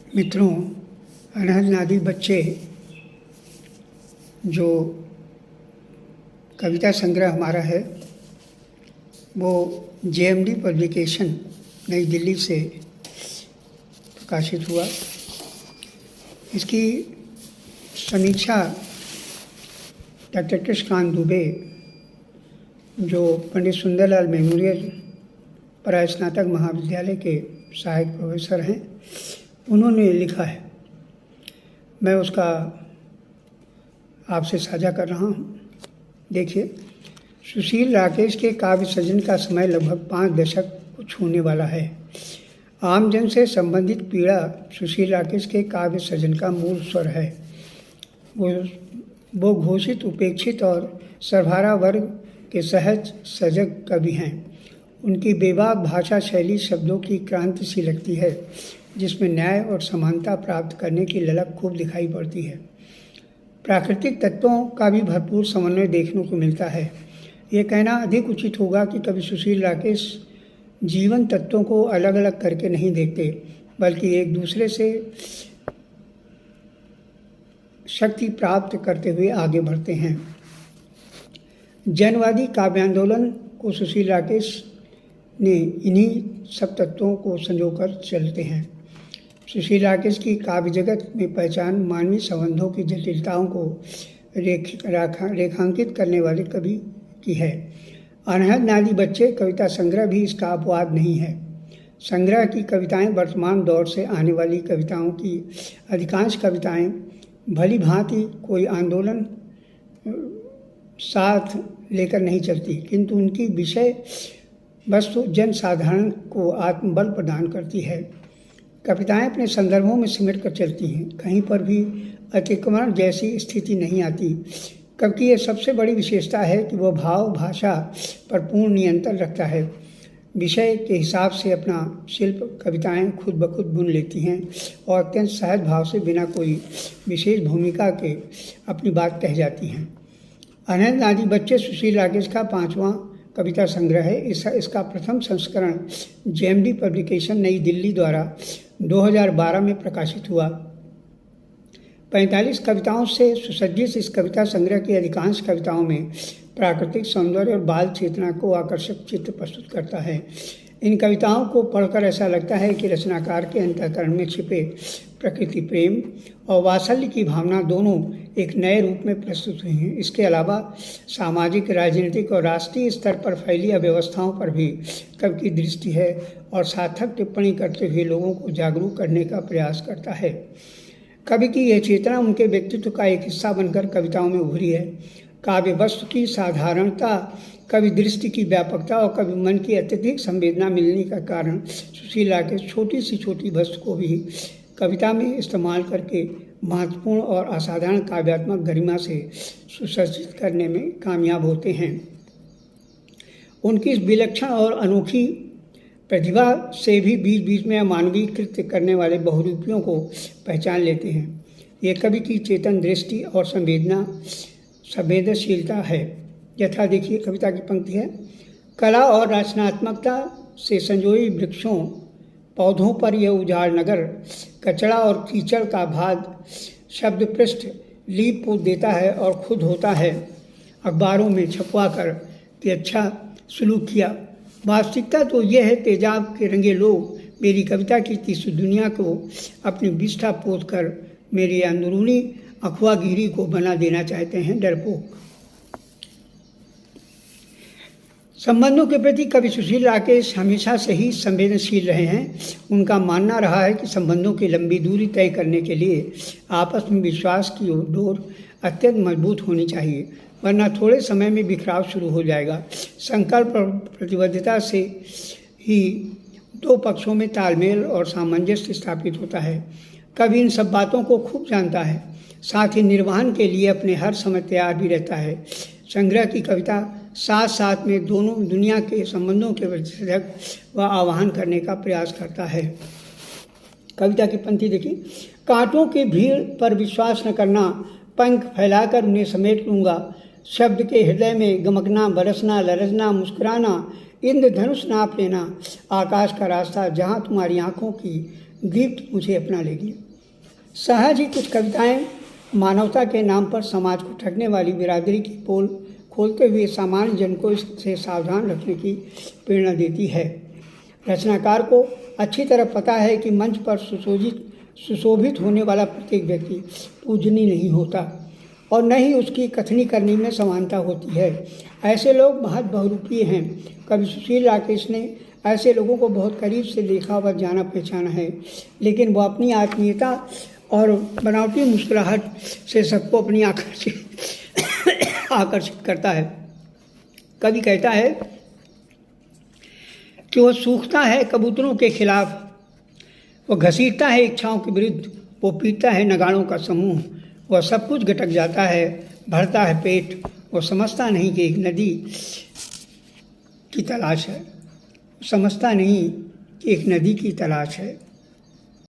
मित्रों, अनहद नादी बच्चे जो कविता संग्रह हमारा है वो जेएमडी पब्लिकेशन नई दिल्ली से प्रकाशित हुआ। इसकी समीक्षा डॉक्टर कृष्णकांत दुबे जो पंडित सुंदरलाल मेमोरियल परास्नातक महाविद्यालय के सहायक प्रोफेसर हैं, उन्होंने लिखा है। मैं उसका आपसे साझा कर रहा हूँ। देखिए, सुशील राकेश के काव्य सृजन का समय लगभग 5 दशक को छूने वाला है। आमजन से संबंधित पीड़ा सुशील राकेश के काव्य सृजन का मूल स्वर है। वो घोषित, उपेक्षित और सर्वहारा वर्ग के सहज सजग कवि हैं। उनकी बेबाक भाषा शैली शब्दों की क्रांति सी लगती है, जिसमें न्याय और समानता प्राप्त करने की ललक खूब दिखाई पड़ती है। प्राकृतिक तत्वों का भी भरपूर समन्वय देखने को मिलता है। ये कहना अधिक उचित होगा कि कवि सुशील राकेश जीवन तत्वों को अलग अलग करके नहीं देखते, बल्कि एक दूसरे से शक्ति प्राप्त करते हुए आगे बढ़ते हैं। जनवादी काव्यांदोलन को सुशील राकेश ने इन्हीं सब तत्वों को संजोकर चलते हैं। सुशील राकेश की काव्य जगत में पहचान मानवीय संबंधों की जटिलताओं को रेखांकित करने वाले कवि की है। अनहद नादी बच्चे कविता संग्रह भी इसका अपवाद नहीं है। संग्रह की कविताएं वर्तमान दौर से आने वाली कविताओं की अधिकांश कविताएं भली भांति कोई आंदोलन साथ लेकर नहीं चलती, किंतु उनकी विषय वस्तु जन साधारण को आत्मबल प्रदान करती है। कविताएं अपने संदर्भों में सिमट कर चलती हैं, कहीं पर भी अतिक्रमण जैसी स्थिति नहीं आती। कवि की यह सबसे बड़ी विशेषता है कि वह भाव भाषा पर पूर्ण नियंत्रण रखता है। विषय के हिसाब से अपना शिल्प कविताएं खुद ब खुद बुन लेती हैं और अत्यंत सहज भाव से बिना कोई विशेष भूमिका के अपनी बात कह जाती हैं। अनहद नादी बच्चे सुशील राकेश का 5वां कविता संग्रह है। इसका प्रथम संस्करण जेएमडी पब्लिकेशन नई दिल्ली द्वारा 2012 में प्रकाशित हुआ। 45 कविताओं से सुसज्जित इस कविता संग्रह की अधिकांश कविताओं में प्राकृतिक सौंदर्य और बाल चेतना को आकर्षक चित्र प्रस्तुत करता है। इन कविताओं को पढ़कर ऐसा लगता है कि रचनाकार के अंतःकरण में छिपे प्रकृति प्रेम और वात्सल्य की भावना दोनों एक नए रूप में प्रस्तुत हुई हैं। इसके अलावा सामाजिक, राजनीतिक और राष्ट्रीय स्तर पर फैली अव्यवस्थाओं पर भी कवि की दृष्टि है और सार्थक टिप्पणी करते हुए लोगों को जागरूक करने का प्रयास करता है। कवि की यह चेतना उनके व्यक्तित्व का एक हिस्सा बनकर कविताओं में उभरी है। काव्य वस्तु की साधारणता, कवि दृष्टि की व्यापकता और कवि मन की अत्यधिक संवेदना मिलने का कारण सुशील राकेश छोटी सी छोटी वस्तु को भी कविता में इस्तेमाल करके महत्वपूर्ण और असाधारण काव्यात्मक गरिमा से सुसज्जित करने में कामयाब होते हैं। उनकी इस विलक्षण और अनोखी प्रतिभा से भी बीच बीच में अमानवीय कृत्य करने वाले बहुरूपियों को पहचान लेते हैं। ये कवि की चेतन दृष्टि और संवेदनशीलता है। यथा देखिए, कविता की पंक्ति है। कला और रचनात्मकता से संजोई वृक्षों पौधों पर यह उजाड़ नगर, कचरा और कीचड़ का भाद शब्द पृष्ठ लीप पोत देता है और खुद होता है अखबारों में छपवा कर कि अच्छा सलूक किया। वास्तविकता तो यह है, तेजाब के रंगे लोग मेरी कविता की तीसरी दुनिया को अपनी विष्ठा पोत कर मेरी अंदरूनी अखवागिरी को बना देना चाहते हैं डरपोक। संबंधों के प्रति कवि सुशील राकेश हमेशा से ही संवेदनशील रहे हैं। उनका मानना रहा है कि संबंधों की लंबी दूरी तय करने के लिए आपस में विश्वास की डोर अत्यंत मजबूत होनी चाहिए, वरना थोड़े समय में बिखराव शुरू हो जाएगा। संकल्प और प्रतिबद्धता से ही दो पक्षों में तालमेल और सामंजस्य स्थापित होता है। कवि इन सब बातों को खूब जानता है, साथ ही निर्वहन के लिए अपने हर समय तैयार भी रहता है। संग्रह की कविता साथ साथ में दोनों दुनिया के संबंधों के प्रतिषेधक व आह्वान करने का प्रयास करता है। कविता की पंक्ति देखिए। कांटों की भीड़ पर विश्वास न करना, पंख फैलाकर उन्हें समेट लूँगा। शब्द के हृदय में गमकना, बरसना, लरजना, मुस्कुराना, इंद्रधनुष नाप लेना, आकाश का रास्ता जहाँ तुम्हारी आँखों की दीप्त मुझे अपना लेगी। सहज ही कुछ कविताएं मानवता के नाम पर समाज को ठगने वाली बिरादरी की पोल खोलते हुए सामान्य जन को इससे सावधान रखने की प्रेरणा देती है। रचनाकार को अच्छी तरह पता है कि मंच पर सुशोभित होने वाला प्रत्येक व्यक्ति पूजनीय नहीं होता और न ही उसकी कथनी करने में समानता होती है। ऐसे लोग बहुत बहुरूपीय हैं। कवि सुशील राकेश ने ऐसे लोगों को बहुत करीब से देखा व जाना पहचाना है, लेकिन वो अपनी आत्मीयता और बनावटी मुस्कुराहट से सबको अपनी आकर्षित करता है। कवि कहता है कि वह सूखता है कबूतरों के खिलाफ, वह घसीटता है इच्छाओं के विरुद्ध, वो पीता है नगाड़ों का समूह, वह सब कुछ घटक जाता है, भरता है पेट, वो समझता नहीं कि एक नदी की तलाश है, समझता नहीं कि एक नदी की तलाश है।